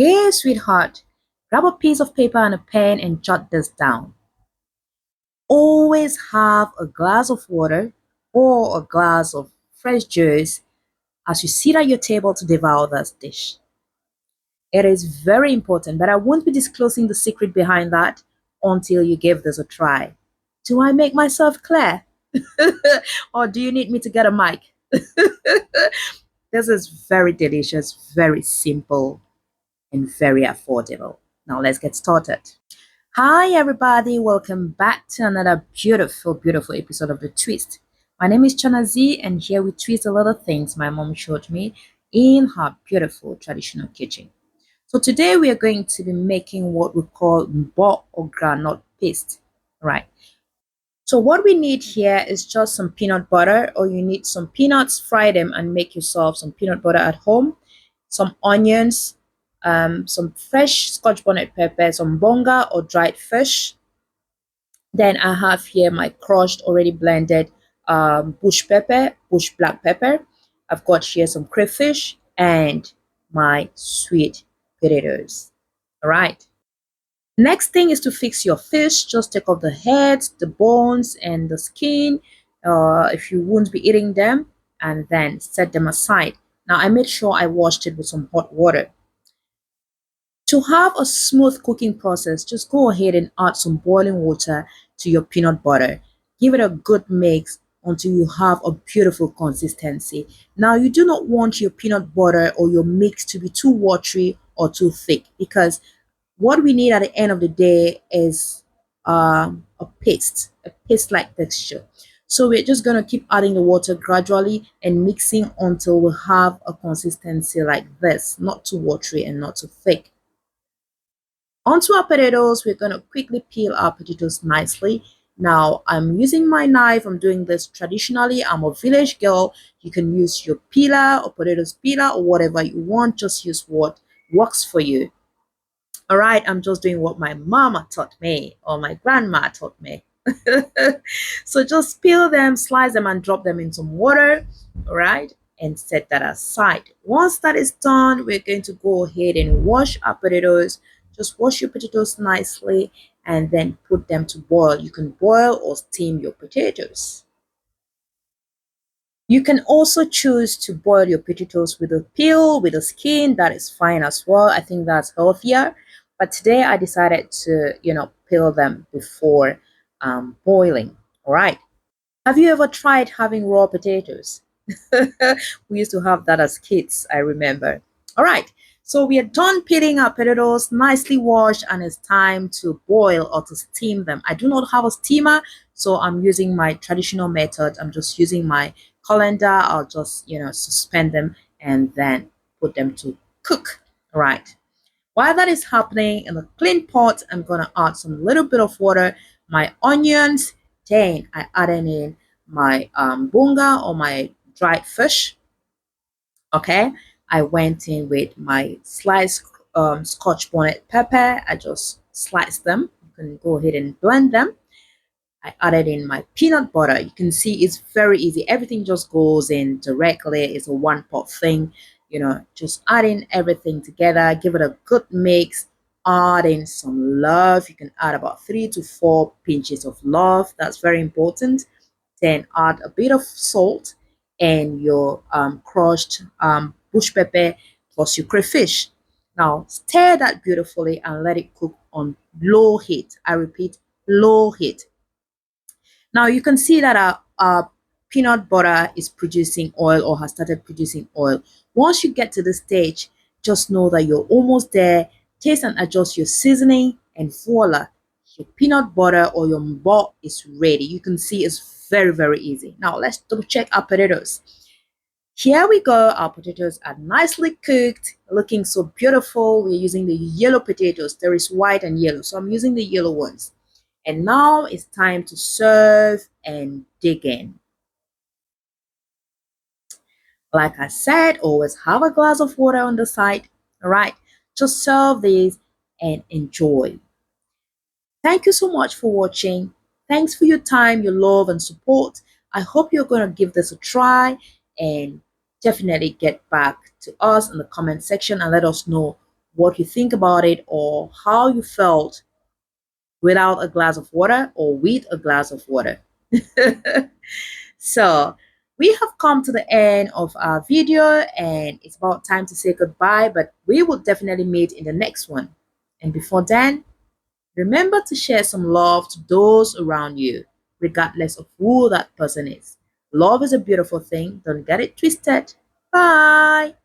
Hey, sweetheart, grab a piece of paper and a pen and jot this down. Always have a glass of water or a glass of fresh juice as you sit at your table to devour this dish. It is very important, but I won't be disclosing the secret behind that until you give this a try. Do I make myself clear? Or do you need me to get a mic? This is very delicious, very simple, and very affordable. Now let's get started. Hi, everybody. Welcome back to another beautiful episode of The Twist. My name is Chana Z, and here we twist a lot of things my mom showed me in her beautiful traditional kitchen. So, today we are going to be making what we call mboh or granite paste. Right. So, what we need here is just some peanut butter, or you need some peanuts, fry them, and make yourself some peanut butter at home, some onions, some fresh Scotch bonnet pepper, some bonga or dried fish. Then I have here my crushed, already blended bush pepper, bush black pepper. I've got here some crayfish and my sweet potatoes. All right. Next thing is to fix your fish. Just take off the heads, the bones, and the skin if you won't be eating them, and then set them aside. Now, I made sure I washed it with some hot water. To have a smooth cooking process, just go ahead and add some boiling water to your peanut butter. Give it a good mix until you have a beautiful consistency. Now, you do not want your peanut butter or your mix to be too watery or too thick, because what we need at the end of the day is a paste like texture. So we're just going to keep adding the water gradually and mixing until we have a consistency like this, not too watery and not too thick. Onto our potatoes, we're going to quickly peel our potatoes nicely. Now, I'm using my knife. I'm doing this traditionally. I'm a village girl. You can use your peeler or potatoes peeler or whatever you want. Just use what works for you. All right, I'm just doing what my mama taught me or my grandma taught me. So just peel them, slice them, and drop them in some water. All right, and set that aside. Once that is done, we're going to go ahead and wash our potatoes. Just wash your potatoes nicely and then put them to boil. You can boil or steam your potatoes. You can also choose to boil your potatoes with a peel, with a skin. That is fine as well. I think that's healthier. But today I decided to, peel them before boiling. All right. Have you ever tried having raw potatoes? We used to have that as kids, I remember. All right. So we are done peeling our potatoes, nicely washed, and it's time to boil or to steam them. I do not have a steamer, so I'm using my traditional method. I'm just using my colander. I'll just, suspend them and then put them to cook. All right. While that is happening in a clean pot, I'm going to add some little bit of water, my onions, then I added in my bonga or my dried fish. Okay, I went in with my sliced Scotch bonnet pepper. I just sliced them. You can go ahead and blend them. I added in my peanut butter. You can see it's very easy. Everything just goes in directly. It's a one pot thing. Just adding everything together. Give it a good mix. Add in some love. You can add about 3 to 4 pinches of love. That's very important. Then add a bit of salt and your crushed bush pepper plus your crayfish. Now stir that beautifully and let it cook on low heat. I repeat, low heat. Now you can see that our peanut butter is producing oil or has started producing oil. Once you get to this stage, just know that you're almost there. Taste and adjust your seasoning, and voila, your peanut butter or your mboh is ready. You can see it's very easy. Now let's double check our potatoes. Here we go. Our potatoes are nicely cooked, looking so beautiful. We're using the yellow potatoes. There is white and yellow, so I'm using the yellow ones. And now it's time to serve and dig in. Like I said, always have a glass of water on the side. All right, just serve these and enjoy. Thank you so much for watching. Thanks for your time, your love, and support. I hope you're going to give this a try and definitely get back to us in the comment section and let us know what you think about it, or how you felt without a glass of water or with a glass of water. So we have come to the end of our video, and it's about time to say goodbye, but we will definitely meet in the next one. And before then, remember to share some love to those around you, regardless of who that person is. Love is a beautiful thing. Don't get it twisted. Bye.